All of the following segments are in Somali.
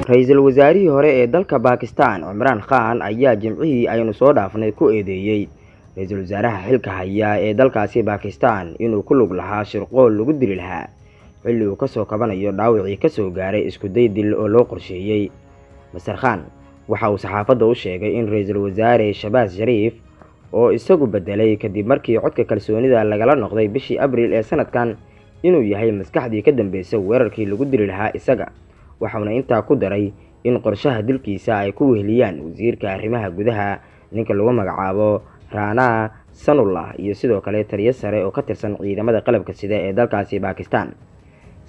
Ra'iisul wasaarihii hore ee dalka Pakistan Imran Khan ayaa jimcihii aynu soo dhaafnay ku eedeeyay ra'iisul wasaaraha xilka haya ee dalkaasi Pakistan inuu ku lug lahaa shirqool lagu dili lahaa xilli uu ka soo kabanayo dhaawacii ka soo gaaray isku day dil oo loo qorsheeyay. Mr. Khan waxa uu saxaafadda u sheegay in ra'iisul wasaare Shahbaz Sharif oo isagu bedelay kadib markii codka kalsoonida lagala noqday bishii Abriil ee sanadkan inuu yahay maskaxdii ka dambeysay weerarkii lagu dili lahaa isaga. waxaana intaa ku daray in qorshaha dilkiisa ay ku weheliyaan wasiirka arrimaha gudaha ninka lagu magacaabo Rana Sanullah iyo sidoo kale taliye sare oo ka tirsan ciidamada qalabka sida ee dalkaasi Pakistan.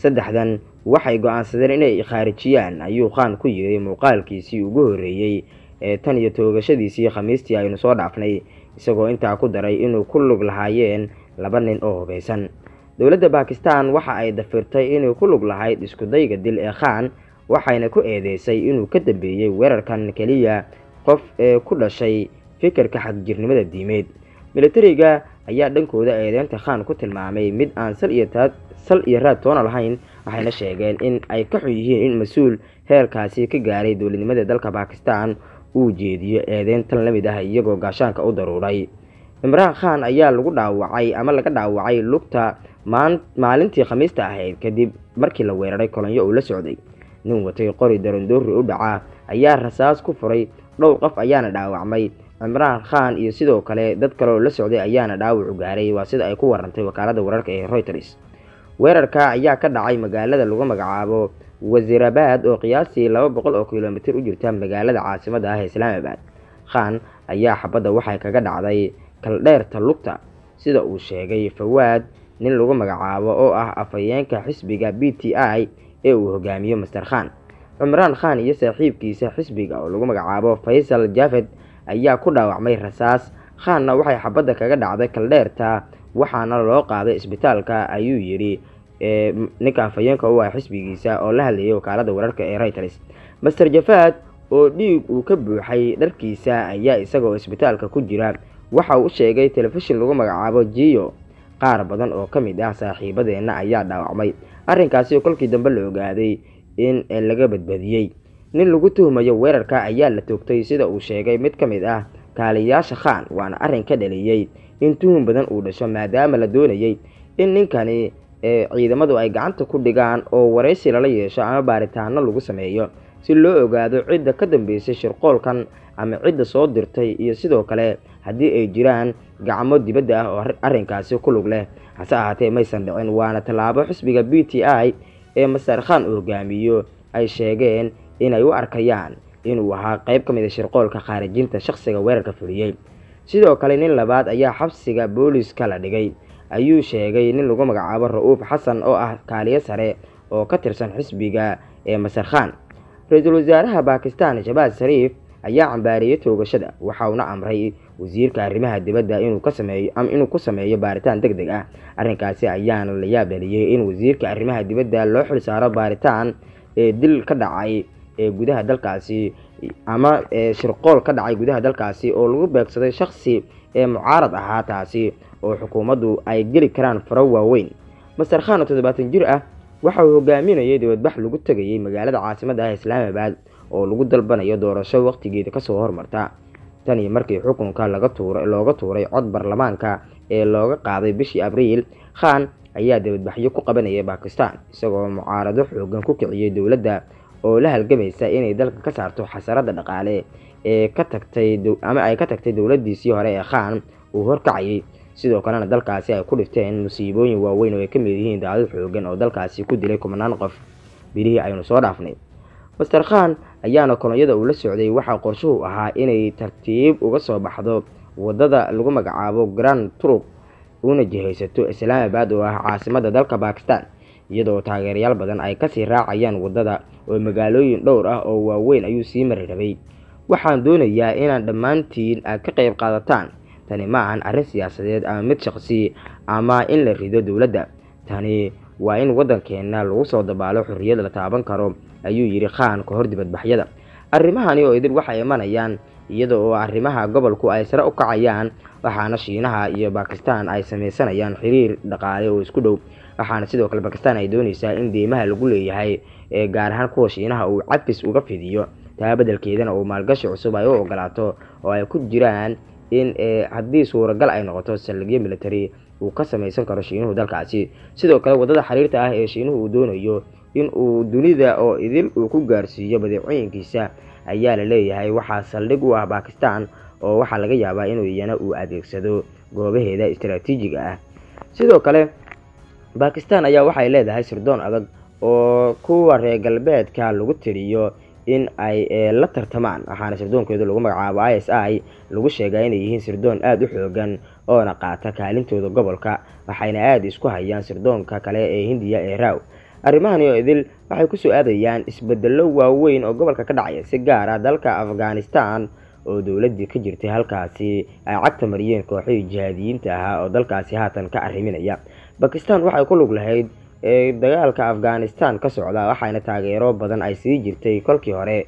saddexdan waxay go'aansadeen inay khaarijiyaan ayuu Khan ku yiri muuqaalkiisii ugu horeeyay ee tan iyo toogashadiisii Khamiistii aynu soo dhaafnay, isagoo intaa ku daray inuu ku lug lahaayeen laba nin oo hubeysan. dowladda Pakistan waxa ay dafirtay inuu ku lug lahayd isku dayga dil ee Khan, waxayna ku eedeysay inuu ka dambeeyay weerarkan kaliya qof ee ku dhashay fikirka xagjirnimada diimeed. militariga ayaa dhankooda eedeynta Khan ku tilmaamay mid aan sal iyo raad toona lahayn, waxayna sheegeen in ay ka xun yihiin in mas'uul heerkaasi ka gaaray dowladnimada dalka Pakistan uu jeediyo eedeyntan la mid ah iyagoo gaashaanka u daruuray. Imran Khan ayaa laga dhaawacay lugta maalintii Khamiista ahayd kadib markii la weeraray kolonyo uu la socday. nin watay qori darandoori u dhaca ayaa rasaas ku furay, dhowr qof ayaana dhaawacmay. Imran Khan iyo sidoo kale dad kale oo la socday ayaana dhaawac u gaaray, waa sida ay ku warantay wakaaladda wararka ee Reuters. weerarka ayaa ka dhacay magaalada lagu magacaabo Wazirabad oo qiyaastii 200 oo kiiloomitir u jirta magaalada caasimadda ah ee Islamabad. Khan ayaa xabadda waxay kaga dhacday kaldheerta lugta, sida uu sheegay Fawad, nin lagu magacaabo oo ah afhayeenka xisbiga PTI ee uu hogaamiyo Mr. Khan. Imran Khan iyo saaxiibkiisa xisbiga oo lagu magacaabo Faisal Javed ayaa ku dhaawacmay rasaas. Khanna waxay xabadda kaga dhacday kaldheerta waxaana loo qaaday isbitaalka, ayuu yiri ninka afhayeenka u ah xisbigiisa oo la hadlayay wakaaladda wararka ee Reuters. Mr. Javed oo dhiig uu ka buuxay dharkiisa ayaa isagoo isbitaalka ku jira waxa uu sheegay telefishin lagu magacaabo Jio. qaar badan oo ka mid ah saaxiibadeena ayaa dhaawacmay. arrinkaasi kolkii dambe la ogaaday in laga badbaadiyay. nin lagu tuhmayo weerarka ayaa la toogtay, sida uu sheegay mid ka mid ah kaaliyaasha Khan, waana arrin ka dhaliyay in tuhun badan uu dhasho maadaama la doonayay in ninkani ciidamadu ay gacanta ku dhigaan oo wareysi lala yeesho ama baaritaano lagu sameeyo si loo ogaado cidda ka dambeysay shirqoolkan ama cidda soo dirtay iyo sidoo kale haddii ay jiraan gacmo dibadda ah oo arrinkaasi ku lug leh. hase ahaatee maysan dhicin, waana tallaabo xisbiga PTI ee Mr. Khan uu hogaamiyo ay sheegeen inay u arkayaan inuu ahaa qayb ka mid ah shirqoolka khaarijinta shakhsiga weerarka fuliyay. sidoo kale nin labaad ayaa xabsiga booliiska la dhigay, ayuu sheegay nin lagu magacaabo Rauf Hassan oo ah kaaliye sare oo ka tirsan xisbiga ee Mr. Khan. ra'iisul wasaaraha Pakistan Shahbaz Sharif ayaa cambaariyay toogashada, waxa uuna amray wasiirka arrimaha dibadda inuu ku sameeyo baaritaan degdeg ah. arrinkaasi ayaana la yaab dhaliyay in wasiirka arrimaha dibadda loo xil saaro baaritaan dil ka dhacay gudaha dalkaasi ama shirqool ka dhacay gudaha dalkaasi oo lagu beegsaday shakhsi mucaarad ahaa, taasi oo xukuumaddu ay geli karaan faro waaweyn. Mr. Khan oo 70 jir ah waxa uu hogaaminayay dibadbax lagu tagayay magaalada caasimadda ah Islamabad oo lagu dalbanayo doorasho waqtigeeda ka soo hormarta. tan iyo markii xukunka looga tuuray cod baarlamaanka ee looga qaaday bishii Abriil, Khan ayaa dibadbaxyo ku qabanayay Pakistan isagoo mucaarado xoogan ku kiciyay dowladda oo la halgamaysa inay dalka ka saarto xasarada dhaqaale ee ka tagtay dowladdiisii hore ee Khan uu horkacayay. sidoo kalena dalkaasi ay ku dhifteen musiibooyin waaweyn oo ay ka mid yihiin daadad xoogan oo dalkaasi ku dilay 10 qof bilihii aynu soo dhaafnay. Mr. Khan ayaana kolonyada uu la socday waxa qorshuhu ahaa inay tartiib uga soo baxdo wadada lagu magacaabo Grand Trunk una jihaysato Islamabad oo ah caasimadda dalka Pakistan, iyadoo taageerayaal badan ay kasii raacayaan wadada oo magaalooyin dhowr ah oo waaweyn ayuu sii mari rabay. waxaan doonayaa inaan dhammaantiin ka qayb qaadataan. tani ma ahan arrin siyaasadeed ama mid shakhsi ama in la rido dowladda. tani waa in waddankeena lagu soo dabaalo xorriyad la taaban karo, ayuu yiri Khan ka hor dibadbaxyada. arrimahani oo idin waxay imanayaan iyadoo arrimaha gobolku ay sare u kacayaan, waxaana Shiinaha iyo Pakistan ay sameysanayaan xiriir dhaqaale oo isku dhow. waxaana sidoo kale Bakistan ay doonaysaa in deymaha lagu leeyahay gaar ahaan kuwa Shiinaha uu cafis uga fidiyo taa beddelkeedana uu maalgashi cusub ay u ogolaato oo ay ku jiraan in haddii suuragal ay noqoto saldhigyo military uu ka samaysan karo Shiinuhu dalkaasi. sidoo kale wadada xiriirta ah ee Shiinuhu uu doonayo in uu dunida oo idil uu ku gaarsiiyo badeecooyinkiisa ayaa la leeyahay waxaa saldhig u ah Bakistan oo waxaa laga yaabaa inuu iyana uu adeegsado goobaheeda istiraatiijiga ah. sidoo kale Bakistan ayaa waxay leedahay sirdoon adag oo kuwa reer galbeedka lagu tiriyo in ay la tartamaan, waxaana sirdoonkeedu lagu magacaabo ISI lagu sheegay inay yihiin sirdoon aad u xoogan oo qaata kaalintooda gobolka, waxayna aad isku hayaan sirdoonka kale ee Hindiya ee RAW. arrimahan oo idil waxay ku soo aadayaan isbeddello waaweyn oo gobolka ka dhacaya, si gaar ah dalka Afghanistan oo dawladii ka jirtay halkaasi ay cagta mariyeen kooxihii jihaadiyiinta ahaa oo dalkaasi haatan ka arriminaya. Bakistan waxay ku lug lahayd dagaalka Afghanistan ka socda, waxayna taageero badan ay sii jirtay kolkii hore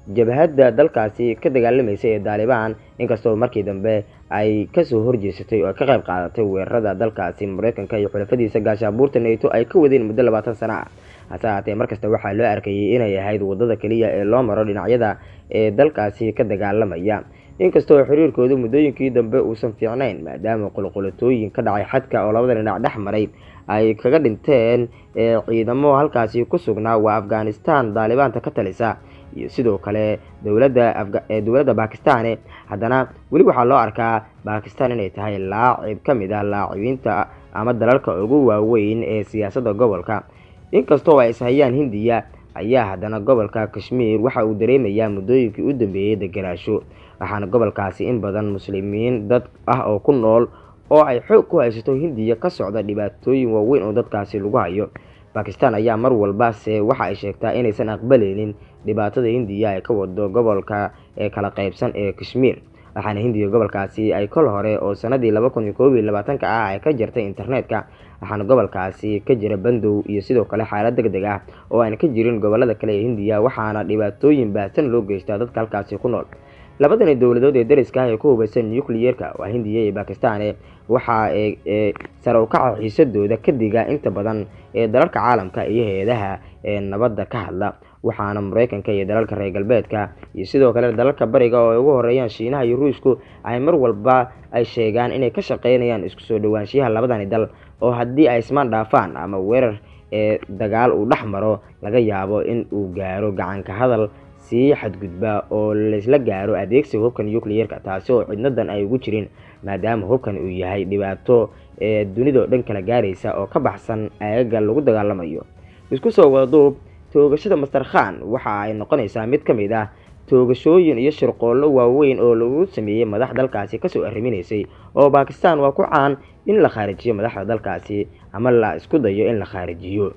jabhadda dalkaasi ka dagaalamaysa ee Taliban, inkastoo markii dambe ay ka soo horjeesatay oo ka qayb qaadatay weerarada dalkaasi Mareykanka iyo xulafadiisa gaashaanbuurta NATO ay ka wadeen muddo 20 sano ah. hase ahaatee markasta waxaa loo arkayay inay ahayd wadada kaliya ee loo maro dhinacyada ee dalkaasi ka dagaalamaya, inkastoo xiriirkoodu muddooyinkii dambe uusan fiicnayn maadaama qulqulatooyin ka dhacay xadka oo labada dhinac dhex maray ay kaga dhinteen ciidamo halkaasi ku sugnaa waa Afghanistan Taliban ka talisa iyo sidoo kale dawladda Bakistan. haddana weli waxaa loo arkaa Bakistan inay tahay laacib ka mid ah laacibiinta ama dalalka ugu waaweyn ee siyaasadda gobolka, inkastoo ay ishayaan Hindiya ayaa haddana gobolka Kashmir waxa uu dareemayaa muddooyinkii u dambeeyay degenaansho, waxaana gobolkaasi in badan muslimiin dad ah oo ku nool oo ay xoog ku haysato Hindiya ka socda dhibaatooyin waaweyn oo dadkaasi lagu hayo. Bakistan ayaa mar walba waxa ay sheegtaa inaysan aqbalaynin dhibaatada Hindiya ay ka wado gobolka ee kala qaybsan ee Kashmir, waxaana Hindiya gobolkaasi ay kol hore oo sanadii 2021 ay ka jartay internetka, waxaana gobolkaasi ka jira bandow iyo sidoo kale xaalad degdeg ah oo aan ka jirin gobolada kale ee Hindiya, waxaana dhibaatooyin baahsan loo geystaa dadka halkaasi ku nool. labadani dawladood ee dariska ah ee ku hubeysan nuclear-ka waa Hindiya iyo Bakistan waxa ay sare u kaca xiisadooda ka diga inta badan ee dalalka caalamka iyo hay'adaha nabadda ka hadla, waxaana Mareykanka iyo dalalka reer galbeedka iyo sidoo kale dalalka bariga oo ugu horeeyaan Shiinaha iyo Ruushku ay mar walba ay sheegaan inay ka shaqeynayaan isku soo dhawaanshiyaha labadani dal oo haddii ay ismaan dhaafaan ama weerar dagaal uu dhex maro laga yaabo in uu gaaro gacan ka hadal si xadgudba oo la isla gaaro adeegsiga hubka nuclear-ka, taasi oo cidnadan ay ugu jirin maadaama hubkan uu yahay dhibaato dunida dhan kala gaaraysa oo ka baxsan ayaga lagu dagaalamayo. isku soo wada duub, toogashada Master Khan waxa ay noqonaysaa mid ka mid ah toogashooyin iyo shirqoollo waaweyn oo lagu sameeyay madax dalkaasi ka soo arriminaysay, oo Bakistan waa ku caan in la kharijiyo madaxda dalkaasi ama la isku dayo in la kharijiyo.